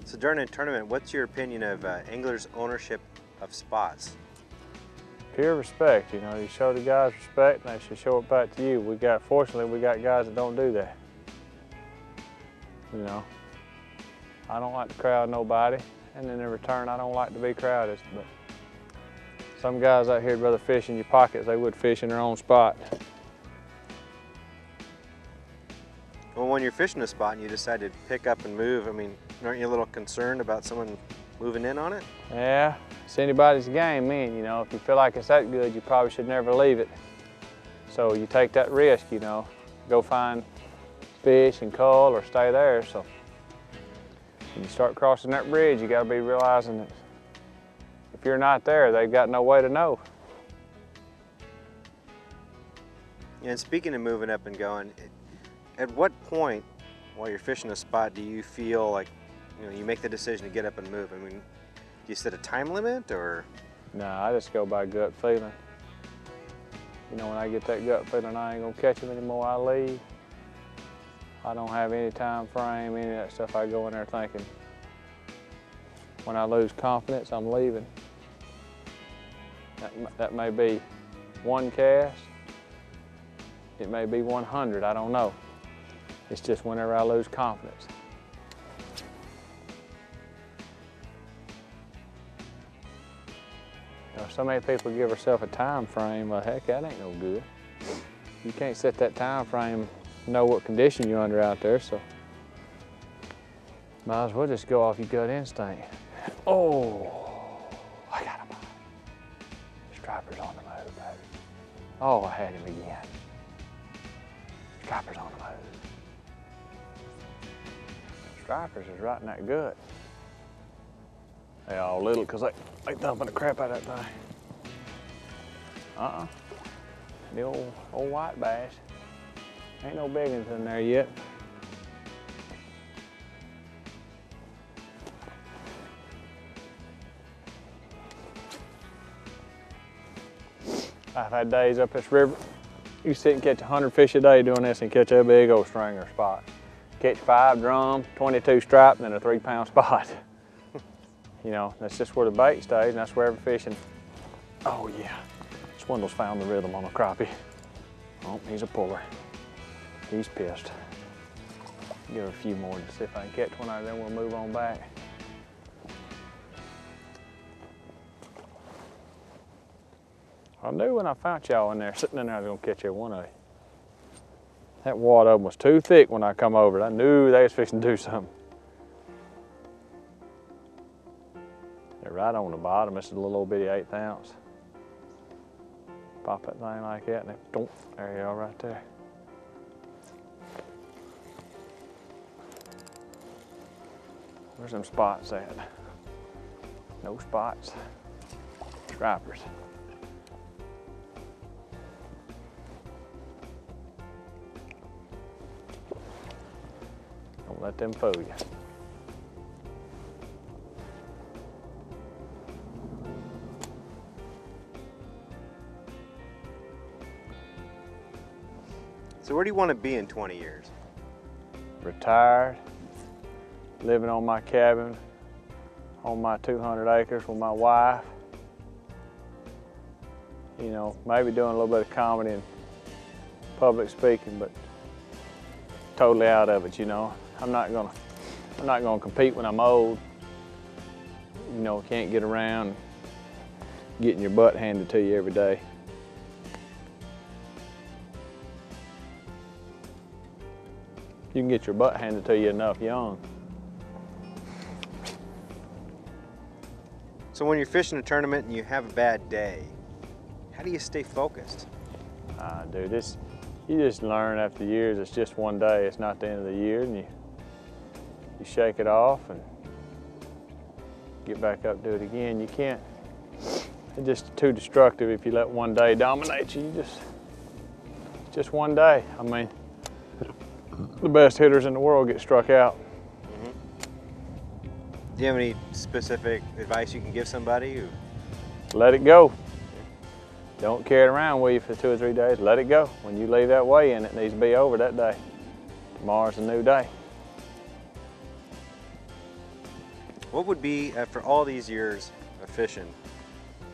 So during a tournament, what's your opinion of anglers' ownership of spots? Pure respect, you know, you show the guys respect and they should show it back to you. Fortunately, we got guys that don't do that. You know, I don't like to crowd nobody, and then in return, I don't like to be crowded. But some guys out here would rather fish in your pockets they would fish in their own spot. Well, when you're fishing a spot and you decide to pick up and move, I mean, aren't you a little concerned about someone moving in on it? Yeah, it's anybody's game, man. You know, if you feel like it's that good, you probably should never leave it. So you take that risk, you know, go find fish and cull or stay there. So when you start crossing that bridge, you got to be realizing that if you're not there, they've got no way to know. And speaking of moving up and going, at what point while you're fishing a spot do you feel like, you know, you make the decision to get up and move? I mean, do you set a time limit or? No, I just go by gut feeling. You know, when I get that gut feeling I ain't gonna catch them anymore, I leave. I don't have any time frame, any of that stuff. I go in there thinking, when I lose confidence, I'm leaving. That may be one cast, it may be 100, I don't know. It's just whenever I lose confidence. You know, so many people give themselves a time frame. Well, heck, that ain't no good. You can't set that time frame, know what condition you're under out there, so might as well just go off your gut instinct. Oh, I got him. Striper's on the move, baby. Oh, I had him again. Striper's on the move. Stripers is right in that gut. They all little because they thumping the crap out of that thing. The old white bass. Ain't no big ones in there yet. I've had days up this river. You sit and catch 100 fish a day doing this and catch a big old stringer spot. Catch 5 drum, 22 stripe, and then a 3-pound spot. You know, that's just where the bait stays, and that's where every fishing. Oh yeah, Swindle's found the rhythm on a crappie. Oh, he's a puller. He's pissed. Give her a few more to see if I can catch one out of there, we'll move on back. I knew when I found y'all in there, sitting in there, I was gonna catch every one of you. That water of them was too thick when I come over. I knew they was fixing to do something. They're right on the bottom. This is a little old bitty 1/8 ounce. Pop that thing like that, and they, don't, there you are right there. Where's them spots at? No spots. Stripers. Don't let them fool you. So where do you want to be in 20 years? Retired, living on my cabin, on my 200 acres with my wife. You know, maybe doing a little bit of comedy and public speaking, but totally out of it, you know. I'm not gonna compete when I'm old. You know, can't get around getting your butt handed to you every day. You can get your butt handed to you enough young. So when you're fishing a tournament and you have a bad day, how do you stay focused? Dude, you just learn after years, it's just one day, it's not the end of the year, and you shake it off and get back up, do it again. You can't, it's just too destructive if you let one day dominate you. It's just one day. I mean, the best hitters in the world get struck out. Do you have any specific advice you can give somebody who? Let it go. Don't carry it around with you for 2 or 3 days. Let it go. When you leave that weigh in, it needs to be over that day. Tomorrow's a new day. What would be, after all these years of fishing,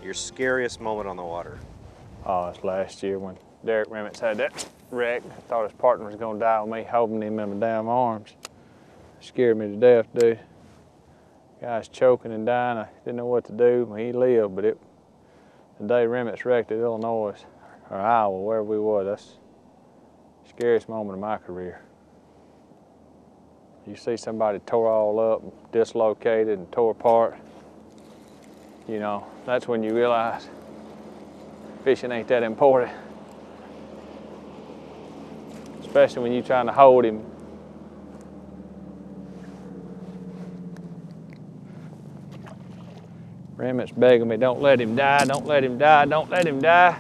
your scariest moment on the water? Oh, it's last year when Derek Remitz had that wreck. I thought his partner was gonna die with me holding him in my damn arms. Scared me to death, dude. Guy's choking and dying. I didn't know what to do. He lived, but the day Remitz wrecked at Illinois, or Iowa, wherever we were, that's the scariest moment of my career. You see somebody tore all up, dislocated and tore apart, you know, that's when you realize fishing ain't that important. Especially when you're trying to hold him. Remitz begging me, don't let him die, don't let him die, don't let him die.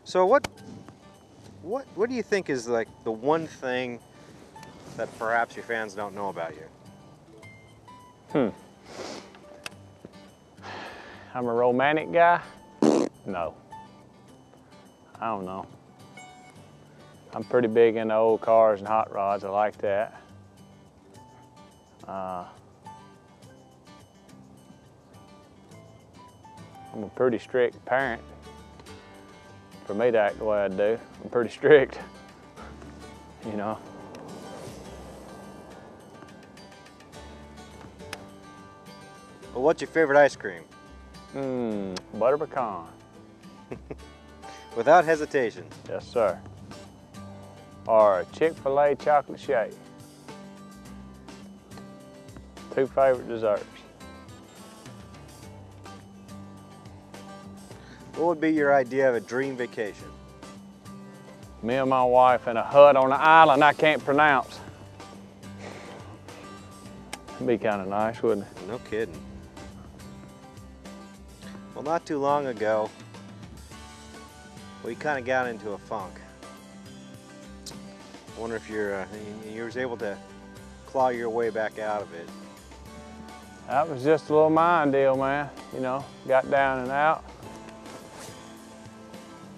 So what do you think is like the one thing that perhaps your fans don't know about you? I'm a romantic guy? No. I don't know. I'm pretty big into old cars and hot rods. I like that. I'm a pretty strict parent. For me to act the way I do, I'm pretty strict, you know. Well, what's your favorite ice cream? Butter pecan. Without hesitation. Yes, sir. Or a Chick-fil-A chocolate shake. 2 favorite desserts. What would be your idea of a dream vacation? Me and my wife in a hut on an island I can't pronounce. It'd be kind of nice, wouldn't it? No kidding. Well, not too long ago, we kind of got into a funk. I wonder if you was able to claw your way back out of it. That was just a little mind deal, man. You know, got down and out.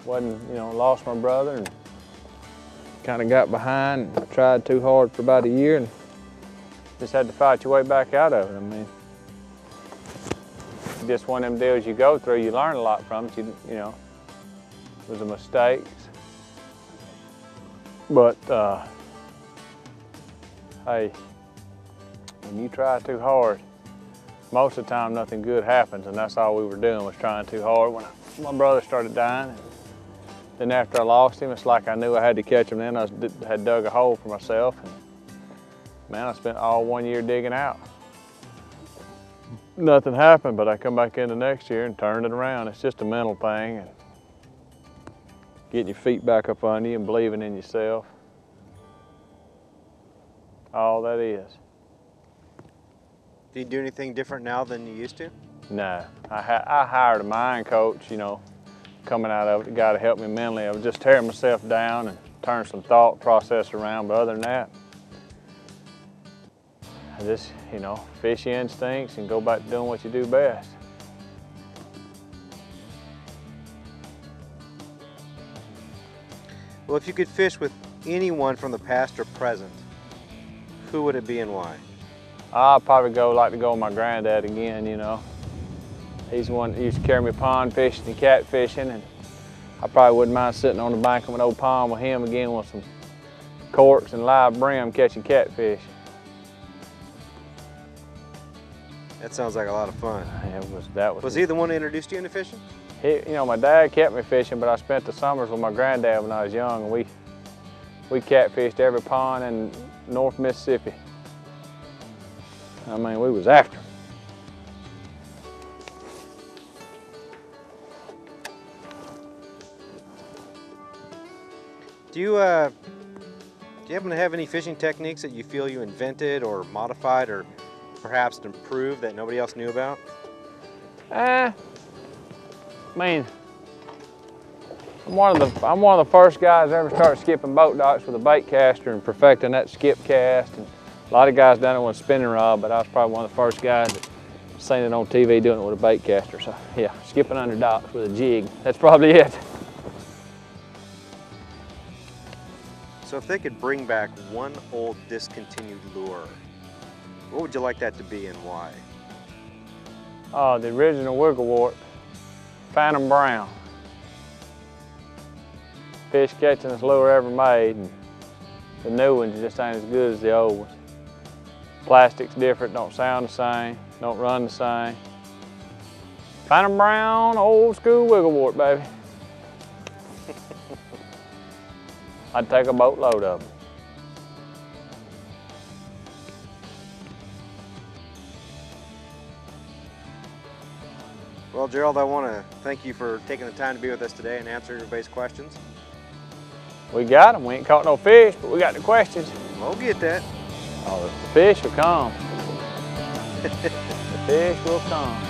Wasn't, you know, lost my brother and kind of got behind and tried too hard for about a year and just had to fight your way back out of it. I mean, just one of them deals you go through, you learn a lot from it, you know. It was a mistake. But, hey, when you try too hard, most of the time nothing good happens, and that's all we were doing was trying too hard. When my brother started dying, then after I lost him, it's like I knew I had to catch him then. I had dug a hole for myself, and man, I spent all 1 year digging out. Nothing happened, but I come back in the next year and turned it around. It's just a mental thing, and getting your feet back up under you and believing in yourself. All that is. Do you do anything different now than you used to? No, I hired a mind coach, you know, coming out of it, the guy to help me mentally. I was just tearing myself down and turn some thought process around, but other than that, I just, you know, fish your instincts and go back to doing what you do best. Well, if you could fish with anyone from the past or present, who would it be and why? I'd probably like to go with my granddad again, you know. He's the one that used to carry me pond fishing and cat fishing, and I probably wouldn't mind sitting on the bank of an old pond with him again with some corks and live brim catching catfish. That sounds like a lot of fun. Was he the one who introduced you into fishing? You know, my dad kept me fishing, but I spent the summers with my granddad when I was young, and we catfished every pond in North Mississippi. I mean, we was after him. Do you happen to have any fishing techniques that you feel you invented or modified or perhaps improved that nobody else knew about? I mean, I'm one of the first guys to ever start skipping boat docks with a bait caster and perfecting that skip cast. And a lot of guys done it with a spinning rod, but I was probably one of the first guys that seen it on TV doing it with a bait caster. So yeah, skipping under docks with a jig. That's probably it. So if they could bring back one old discontinued lure, what would you like that to be and why? Oh, the original wigglewort, Phantom Brown. Fish catchingest lure ever made, and the new ones just ain't as good as the old ones. Plastic's different, don't sound the same, don't run the same. Phantom Brown, old school wigglewort, baby. I'd take a boatload of them. Well, Gerald, I want to thank you for taking the time to be with us today and answer everybody's questions. We got them. We ain't caught no fish, but we got the questions. We'll get that. Oh, the fish will come. The fish will come.